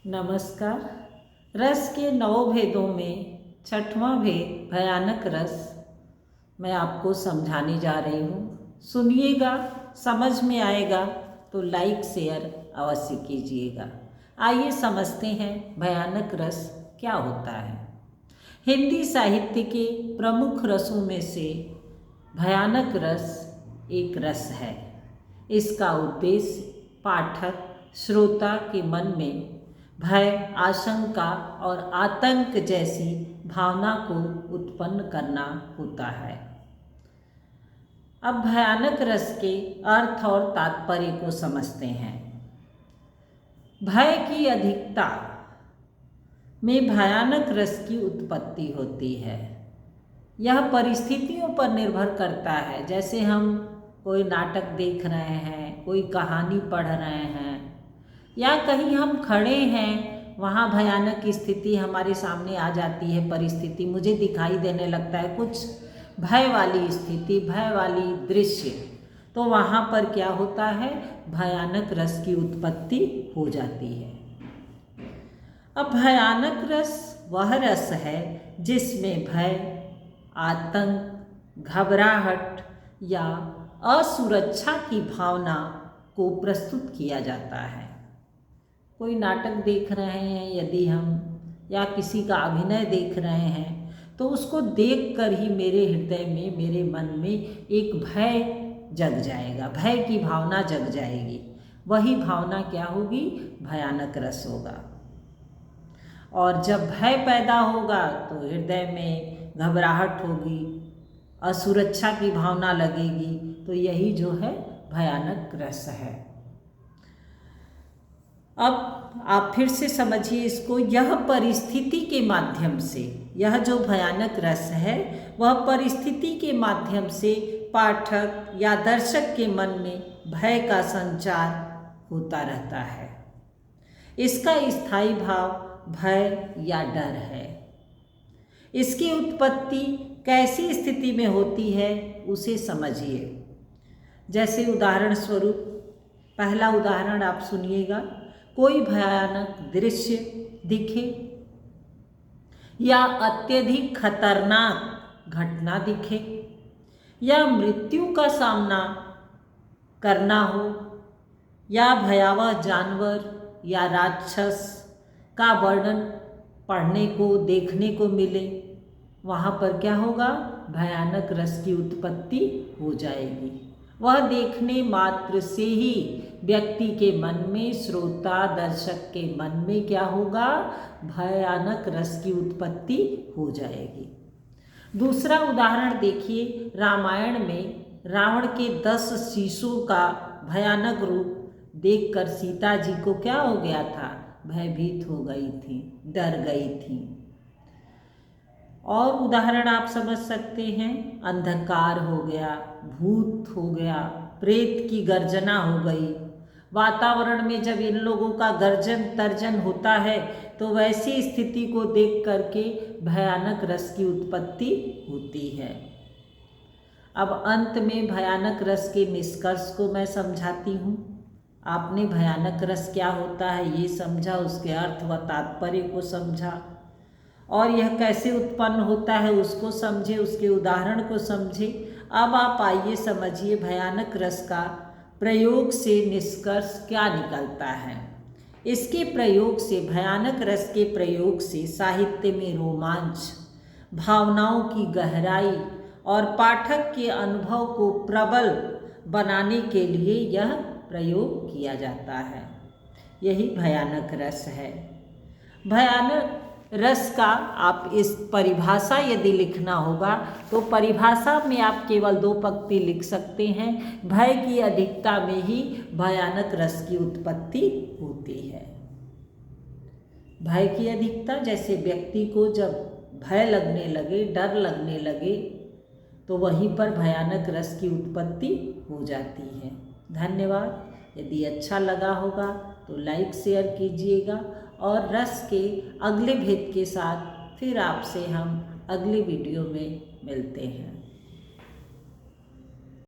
नमस्कार। रस के 9 भेदों में छठवां भेद भयानक रस मैं आपको समझाने जा रही हूँ। सुनिएगा, समझ में आएगा तो लाइक शेयर अवश्य कीजिएगा। आइए समझते हैं भयानक रस क्या होता है। हिंदी साहित्य के प्रमुख रसों में से भयानक रस एक रस है। इसका उद्देश्य पाठक श्रोता के मन में भय, आशंका और आतंक जैसी भावना को उत्पन्न करना होता है। अब भयानक रस के अर्थ और तात्पर्य को समझते हैं। भय की अधिकता में भयानक रस की उत्पत्ति होती है। यह परिस्थितियों पर निर्भर करता है। जैसे हम कोई नाटक देख रहे हैं, कोई कहानी पढ़ रहे हैं, या कहीं हम खड़े हैं, वहाँ भयानक स्थिति हमारे सामने आ जाती है। परिस्थिति मुझे दिखाई देने लगता है कुछ भय वाली स्थिति, भय वाली दृश्य, तो वहाँ पर क्या होता है, भयानक रस की उत्पत्ति हो जाती है। अब भयानक रस वह रस है जिसमें भय, आतंक, घबराहट या असुरक्षा की भावना को प्रस्तुत किया जाता है। कोई नाटक देख रहे हैं यदि हम, या किसी का अभिनय देख रहे हैं, तो उसको देखकर ही मेरे हृदय में, मेरे मन में एक भय जग जाएगा, भय की भावना जग जाएगी। वही भावना क्या होगी, भयानक रस होगा। और जब भय पैदा होगा तो हृदय में घबराहट होगी, असुरक्षा की भावना लगेगी, तो यही जो है भयानक रस है। अब आप फिर से समझिए इसको। यह परिस्थिति के माध्यम से, यह जो भयानक रस है वह परिस्थिति के माध्यम से पाठक या दर्शक के मन में भय का संचार होता रहता है। इसका स्थायी भाव भय या डर है। इसकी उत्पत्ति कैसी स्थिति में होती है उसे समझिए। जैसे उदाहरण स्वरूप, पहला उदाहरण आप सुनिएगा। कोई भयानक दृश्य दिखे या अत्यधिक खतरनाक घटना दिखे या मृत्यु का सामना करना हो या भयावह जानवर या राक्षस का वर्णन पढ़ने को, देखने को मिले, वहाँ पर क्या होगा, भयानक रस की उत्पत्ति हो जाएगी। वह देखने मात्र से ही व्यक्ति के मन में, श्रोता दर्शक के मन में क्या होगा, भयानक रस की उत्पत्ति हो जाएगी। दूसरा उदाहरण देखिए। रामायण में रावण के 10 शीशों का भयानक रूप देखकर सीता जी को क्या हो गया था, भयभीत हो गई थी, डर गई थी। और उदाहरण आप समझ सकते हैं, अंधकार हो गया, भूत हो गया, प्रेत की गर्जना हो गई। वातावरण में जब इन लोगों का गर्जन तर्जन होता है तो वैसी स्थिति को देख करके भयानक रस की उत्पत्ति होती है। अब अंत में भयानक रस के निष्कर्ष को मैं समझाती हूँ। आपने भयानक रस क्या होता है ये समझा, उसके अर्थ व तात्पर्य को समझा, और यह कैसे उत्पन्न होता है उसको समझे, उसके उदाहरण को समझे। अब आप आइए समझिए भयानक रस का प्रयोग से निष्कर्ष क्या निकलता है। इसके प्रयोग से, भयानक रस के प्रयोग से साहित्य में रोमांच, भावनाओं की गहराई और पाठक के अनुभव को प्रबल बनाने के लिए यह प्रयोग किया जाता है। यही भयानक रस है। भयानक रस का आप इस परिभाषा यदि लिखना होगा तो परिभाषा में आप केवल 2 पंक्ति लिख सकते हैं। भय की अधिकता में ही भयानक रस की उत्पत्ति होती है। भय की अधिकता, जैसे व्यक्ति को जब भय लगने लगे, डर लगने लगे, तो वहीं पर भयानक रस की उत्पत्ति हो जाती है। धन्यवाद। यदि अच्छा लगा होगा तो लाइक शेयर कीजिएगा, और रस के अगले भेद के साथ फिर आपसे हम अगले वीडियो में मिलते हैं।